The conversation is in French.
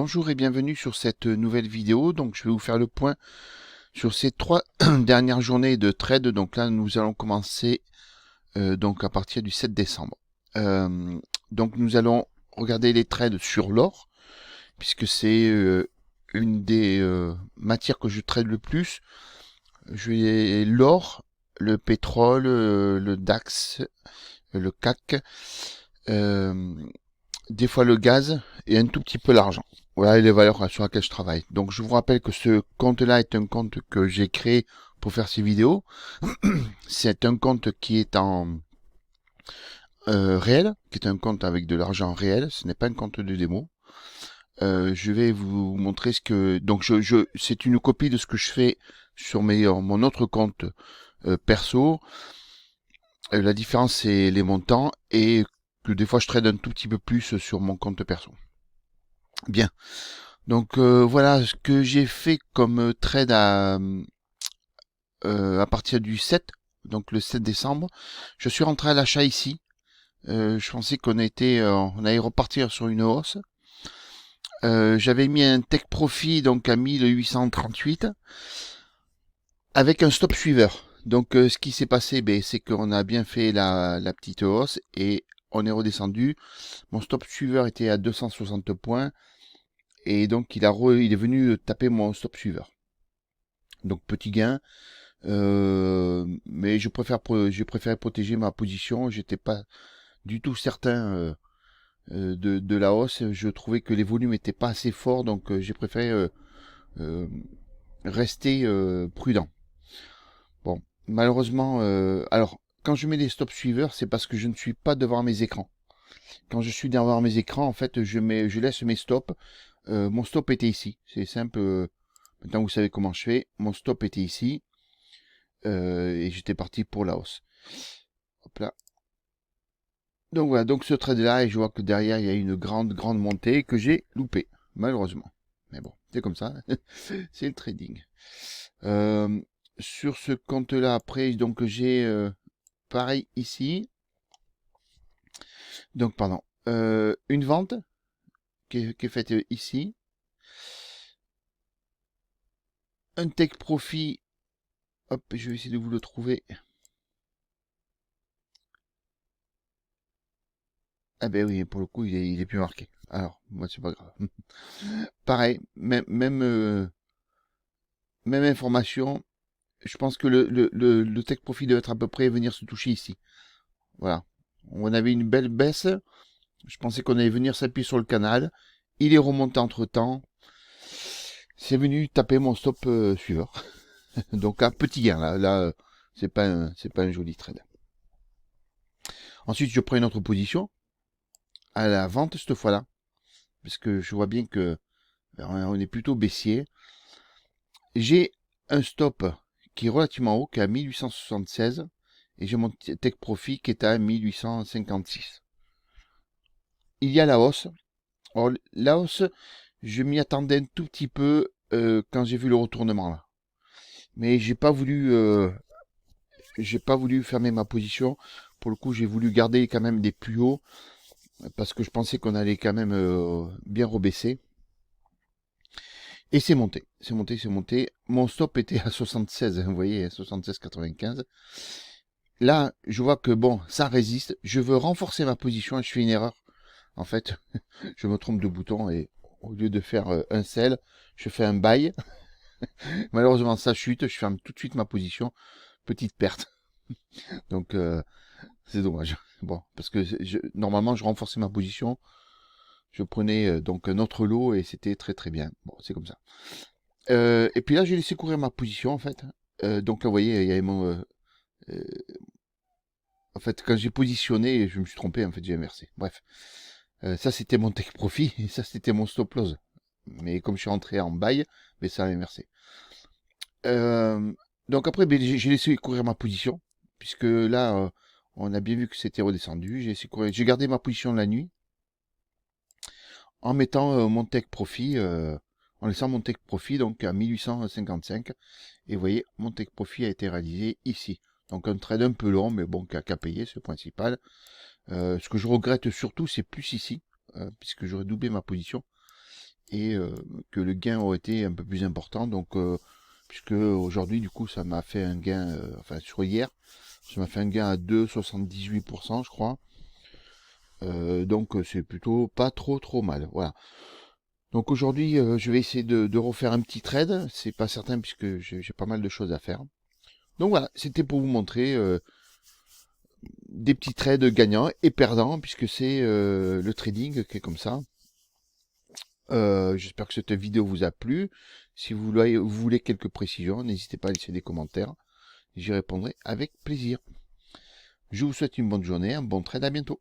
Bonjour et bienvenue sur cette nouvelle vidéo. Donc je vais vous faire le point sur ces 3 dernières journées de trade. Donc là nous allons commencer donc à partir du 7 décembre. Donc nous allons regarder les trades sur l'or, puisque c'est une des matières que je trade le plus. L'or, le pétrole, le DAX, le CAC, des fois le gaz et un tout petit peu l'argent. Voilà les valeurs sur lesquelles je travaille. Donc je vous rappelle que ce compte-là est un compte que j'ai créé pour faire ces vidéos. C'est un compte qui est en réel, qui est un compte avec de l'argent réel. Ce n'est pas un compte de démo. Je vais vous montrer ce que... Donc c'est une copie de ce que je fais sur mon autre compte perso. La différence c'est les montants et que des fois je trade un tout petit peu plus sur mon compte perso. Bien. Donc voilà ce que j'ai fait comme trade à partir du 7, donc le 7 décembre. Je suis rentré à l'achat ici. Je pensais on allait repartir sur une hausse. J'avais mis un take profit donc à 1838 avec un stop suiveur. Donc ce qui s'est passé, c'est qu'on a bien fait la petite hausse et on est redescendu. Mon stop suiveur était à 260 points et donc il est venu taper mon stop suiveur. Donc petit gain, mais j'ai préféré protéger ma position. J'étais pas du tout certain de la hausse. Je trouvais que les volumes étaient pas assez forts, donc j'ai préféré euh, rester prudent. Bon, malheureusement, alors quand je mets des stop suiveurs, c'est parce que je ne suis pas devant mes écrans. Quand je suis devant mes écrans, en fait, je laisse mes stops. Mon stop était ici. C'est simple. Maintenant, vous savez comment je fais. Mon stop était ici. Et j'étais parti pour la hausse. Hop là. Donc voilà, donc ce trade là, et je vois que derrière il y a une grande montée que j'ai loupée, malheureusement. Mais bon, c'est comme ça, c'est le trading. Euh, sur ce compte là, après, donc j'ai pareil ici. Donc pardon, une vente qui est faite ici. Un take profit, hop, je vais essayer de vous le trouver. Ah ben oui, pour le coup, il est plus marqué. Alors, moi, c'est pas grave. Pareil, même information. Je pense que le take profit doit être à peu près venir se toucher ici. Voilà. On avait une belle baisse. Je pensais qu'on allait venir s'appuyer sur le canal. Il est remonté entre temps. C'est venu taper mon stop suiveur. Donc, un petit gain, là, c'est pas un joli trade. Ensuite, je prends une autre position. À la vente, cette fois-là. Parce que je vois bien que on est plutôt baissier. J'ai un stop qui est relativement haut, qui est à 1876. Et j'ai mon take profit qui est à 1856. Il y a la hausse. Alors, la hausse, je m'y attendais un tout petit peu quand j'ai vu le retournement là. Mais j'ai pas voulu fermer ma position. Pour le coup, j'ai voulu garder quand même des plus hauts parce que je pensais qu'on allait quand même bien rebaisser. Et c'est monté, c'est monté, c'est monté. Mon stop était à 76, vous voyez, 76,95. Là, je vois que bon, ça résiste. Je veux renforcer ma position et je fais une erreur. En fait, je me trompe de bouton et au lieu de faire un sell, je fais un buy. Malheureusement, ça chute. Je ferme tout de suite ma position. Petite perte. Donc, c'est dommage. Bon, parce que normalement, je renforçais ma position. Je prenais donc un autre lot et c'était très bien. Bon, c'est comme ça. Et puis là, j'ai laissé courir ma position en fait. Donc là, vous voyez, il y avait euh, en fait, quand j'ai positionné, je me suis trompé. En fait, j'ai inversé. Bref. Ça, c'était mon take profit et ça, c'était mon stop loss. Mais comme je suis rentré en buy, mais ça a inversé. Donc après, j'ai laissé courir ma position, puisque là, on a bien vu que c'était redescendu. J'ai gardé ma position la nuit, en mettant mon take profit, en laissant mon take profit donc à 1855. Et vous voyez, mon take profit a été réalisé ici. Donc un trade un peu long, mais bon, qu'à payer, c'est le principal. Ce que je regrette surtout, c'est plus ici, puisque j'aurais doublé ma position. et que le gain aurait été un peu plus important. Donc, puisque aujourd'hui, du coup, ça m'a fait un gain, enfin sur hier, ça m'a fait un gain à 2,78%, je crois. Donc c'est plutôt pas trop mal. Voilà. Donc aujourd'hui, je vais essayer de refaire un petit trade. C'est pas certain puisque j'ai pas mal de choses à faire. Donc voilà, c'était pour vous montrer des petits trades gagnants et perdants, puisque c'est le trading qui est comme ça. J'espère que cette vidéo vous a plu. Si vous voulez quelques précisions, n'hésitez pas à laisser des commentaires. J'y répondrai avec plaisir. Je vous souhaite une bonne journée, un bon trade, à bientôt.